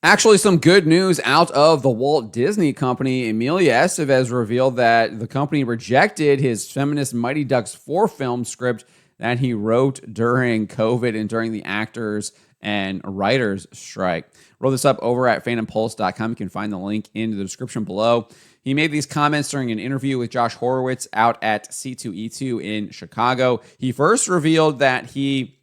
Actually, some good news out of the Walt Disney Company. Emilio Estevez revealed that the company rejected his feminist Mighty Ducks 4 film script that he wrote during COVID and during the actors and writers strike. Wrote this up over at fandompulse.com. You can find the link in the description below. He made these comments during an interview with Josh Horowitz out at C2E2 in Chicago. He first revealed that he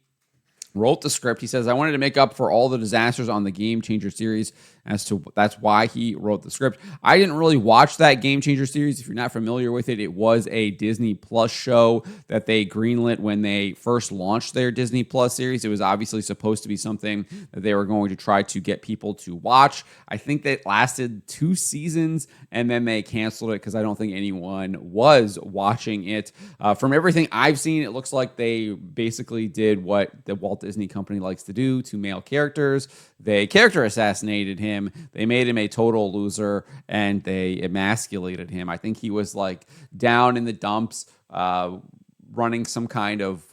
wrote the script. He says, I wanted to make up for all the disasters on the Game Changer series. That's why he wrote the script. I didn't really watch that Game Changer series. If you're not familiar with it, it was a Disney Plus show that they greenlit when they first launched their Disney Plus series. It was obviously supposed to be something that they were going to try to get people to watch. I think that lasted 2 seasons and then they canceled it because I don't think anyone was watching it. From everything I've seen, it looks like they basically did what the Walt Disney Company likes to do to male characters. They character assassinated him. They made him a total loser and they emasculated him. I think he was like down in the dumps, running some kind of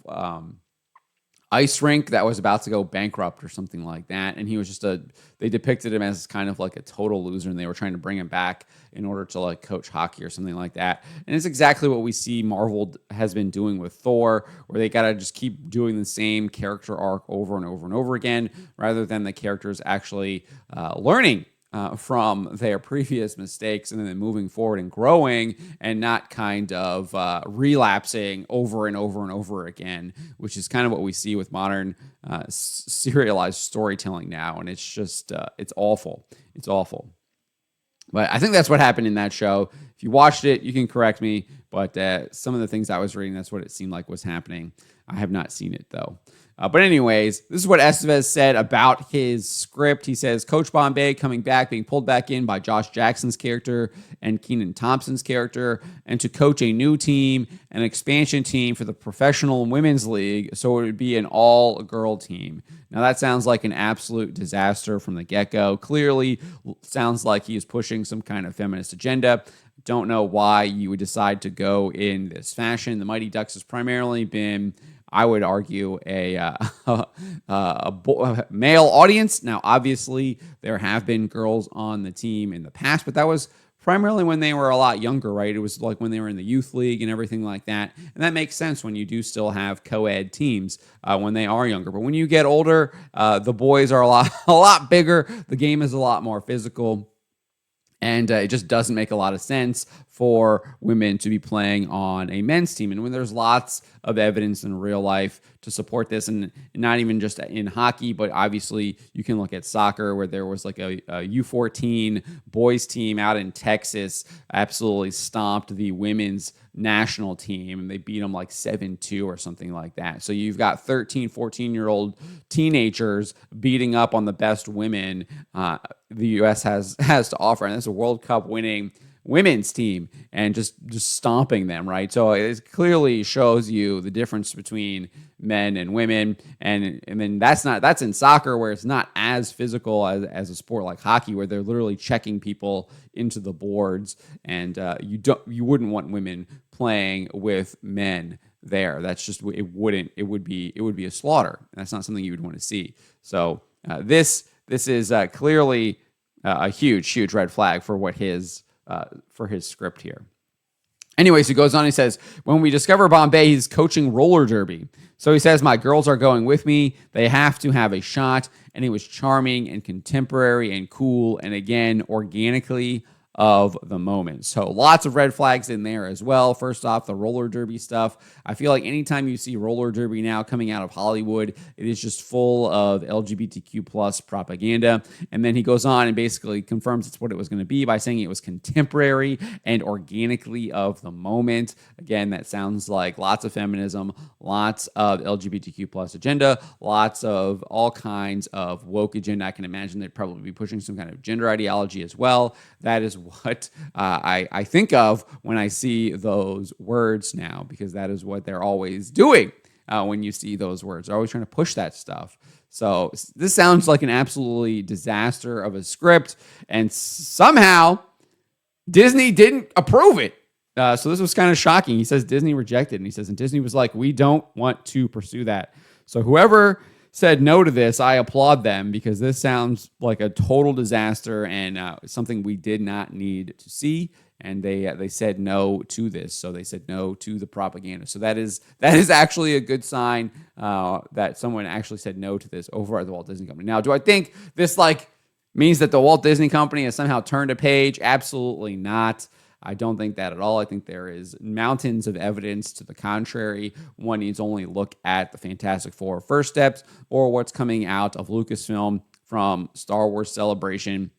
ice rink that was about to go bankrupt or something like that. And he was just they depicted him as kind of like a total loser and they were trying to bring him back in order to like coach hockey or something like that. And it's exactly what we see Marvel has been doing with Thor, where they got to just keep doing the same character arc over and over and over again, rather than the characters actually learning from their previous mistakes and then moving forward and growing and not kind of relapsing over and over and over again, which is kind of what we see with modern serialized storytelling now. And it's just, it's awful. It's awful. But I think that's what happened in that show. If you watched it, you can correct me. But some of the things I was reading, that's what it seemed like was happening. I have not seen it, though. But anyways, this is what Estevez said about his script. He says, Coach Bombay coming back, being pulled back in by Josh Jackson's character and Kenan Thompson's character, and to coach a new team, an expansion team for the professional women's league, so it would be an all-girl team. Now, that sounds like an absolute disaster from the get-go. Clearly sounds like he is pushing some kind of feminist agenda. Don't know why you would decide to go in this fashion. The Mighty Ducks has primarily been, I would argue, a male audience. Now, obviously, there have been girls on the team in the past, but that was primarily when they were a lot younger, right? It was like when they were in the youth league and everything like that. And that makes sense when you do still have co-ed teams when they are younger. But when you get older, the boys are a lot bigger. The game is a lot more physical. And it just doesn't make a lot of sense for women to be playing on a men's team. And when there's lots of evidence in real life to support this, and not even just in hockey, but obviously you can look at soccer where there was like a U14 boys team out in Texas absolutely stomped the women's national team and they beat them like 7-2 or something like that. So you've got 13, 14-year-old teenagers beating up on the best women the U.S. has to offer. And that's a World Cup winning women's team and just stomping them, right? So it clearly shows you the difference between men and women. And then that's in soccer where it's not as physical as a sport like hockey where they're literally checking people into the boards and you wouldn't want women playing with men there. That's just, it would be a slaughter. That's not something you would want to see. So this is clearly a huge red flag for what his script here. Anyways, he goes on, he says, when we discover Bombay, he's coaching roller derby. So he says, my girls are going with me. They have to have a shot. And it was charming and contemporary and cool. And again, organically of the moment. So lots of red flags in there as well. First off, the roller derby stuff. I feel like anytime you see roller derby now coming out of Hollywood, it is just full of LGBTQ plus propaganda. And then he goes on and basically confirms it's what it was going to be by saying it was contemporary and organically of the moment. Again, that sounds like lots of feminism, lots of LGBTQ plus agenda, lots of all kinds of woke agenda. I can imagine they'd probably be pushing some kind of gender ideology as well. That is what I think of when I see those words now, because that is what they're always doing when you see those words. They're always trying to push that stuff. So this sounds like an absolutely disaster of a script, and somehow Disney didn't approve it. So this was kind of shocking. He says Disney rejected, and he says, and Disney was like, we don't want to pursue that. So whoever said no to this, I applaud them because this sounds like a total disaster and something we did not need to see. And they said no to this, so they said no to the propaganda. So that is actually a good sign that someone actually said no to this over at the Walt Disney Company. Now, do I think this means that the Walt Disney Company has somehow turned a page? Absolutely not. I don't think that at all. I think there is mountains of evidence to the contrary. One needs only look at the Fantastic Four First Steps or what's coming out of Lucasfilm from Star Wars Celebration.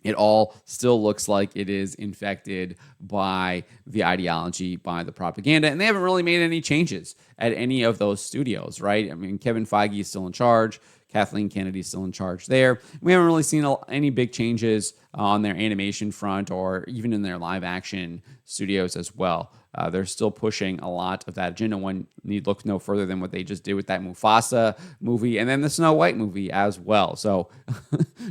It all still looks like it is infected by the ideology, by the propaganda, and they haven't really made any changes at any of those studios, right? I mean, Kevin Feige is still in charge. Kathleen Kennedy is still in charge there. We haven't really seen any big changes on their animation front or even in their live action studios as well. They're still pushing a lot of that agenda. One need look no further than what they just did with that Mufasa movie and then the Snow White movie as well. So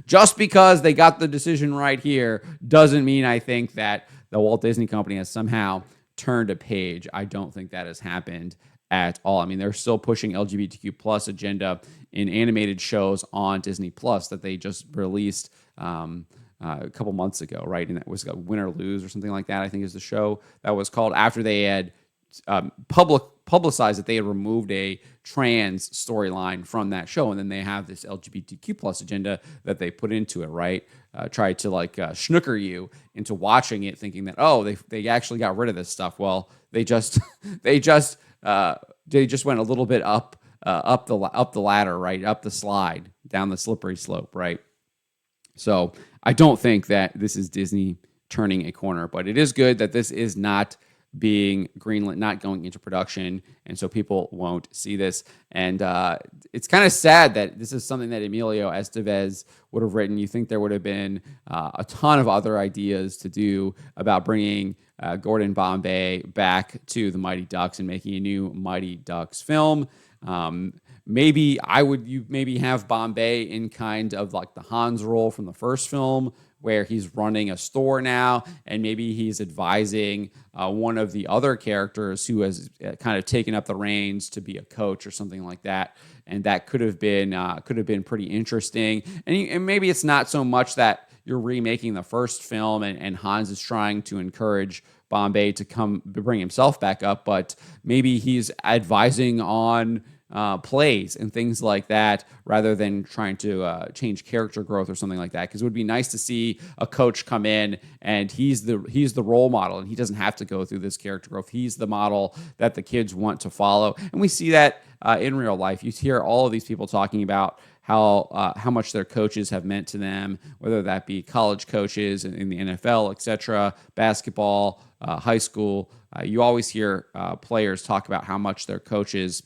just because they got the decision right here doesn't mean I think that the Walt Disney Company has somehow turned a page. I don't think that has happened at all. I mean, they're still pushing LGBTQ plus agenda in animated shows on Disney Plus that they just released a couple months ago, right? And that was Win or Lose or something like that, I think is the show that was called, after they had publicized that they had removed a trans storyline from that show. And then they have this LGBTQ plus agenda that they put into it, right? Tried to snooker you into watching it thinking that, oh, they actually got rid of this stuff. Well, they just went a little bit up the ladder, right? Up the slide, down the slippery slope, right? So I don't think that this is Disney turning a corner, but it is good that this is not being greenlit, not going into production, and so people won't see this. And it's kind of sad that this is something that Emilio Estevez would have written. You think there would have been a ton of other ideas to do about bringing Gordon Bombay back to the Mighty Ducks and making a new Mighty Ducks film. Maybe you have Bombay in kind of like the Hans role from the first film, where he's running a store now, and maybe he's advising one of the other characters who has kind of taken up the reins to be a coach or something like that. And that could have been pretty interesting. And maybe it's not so much that you're remaking the first film and Hans is trying to encourage Bombay to bring himself back up, but maybe he's advising on plays and things like that, rather than trying to change character growth or something like that. Because it would be nice to see a coach come in and he's the role model, and he doesn't have to go through this character growth. He's the model that the kids want to follow, and we see that in real life. You hear all of these people talking about how much their coaches have meant to them, whether that be college coaches in the NFL, etc., basketball, high school. You always hear players talk about how much their coaches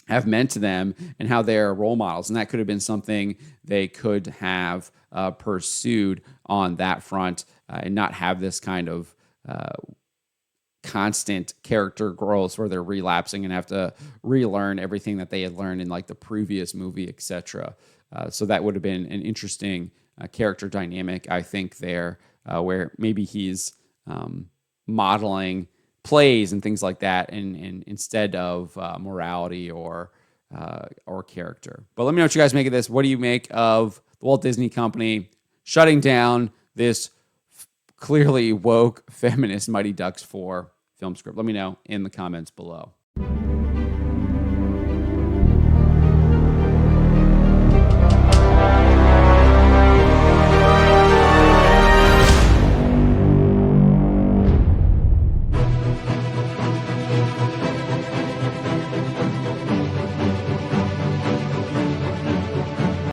have meant to them and how they're role models. And that could have been something they could have pursued on that front and not have this kind of constant character growth where they're relapsing and have to relearn everything that they had learned in like the previous movie, etc. So that would have been an interesting character dynamic, I think, there, where maybe he's modeling plays and things like that, and instead of morality or character. But let me know what you guys make of this. What do you make of the Walt Disney Company shutting down this clearly woke feminist Mighty Ducks 4 film script? Let me know in the comments below.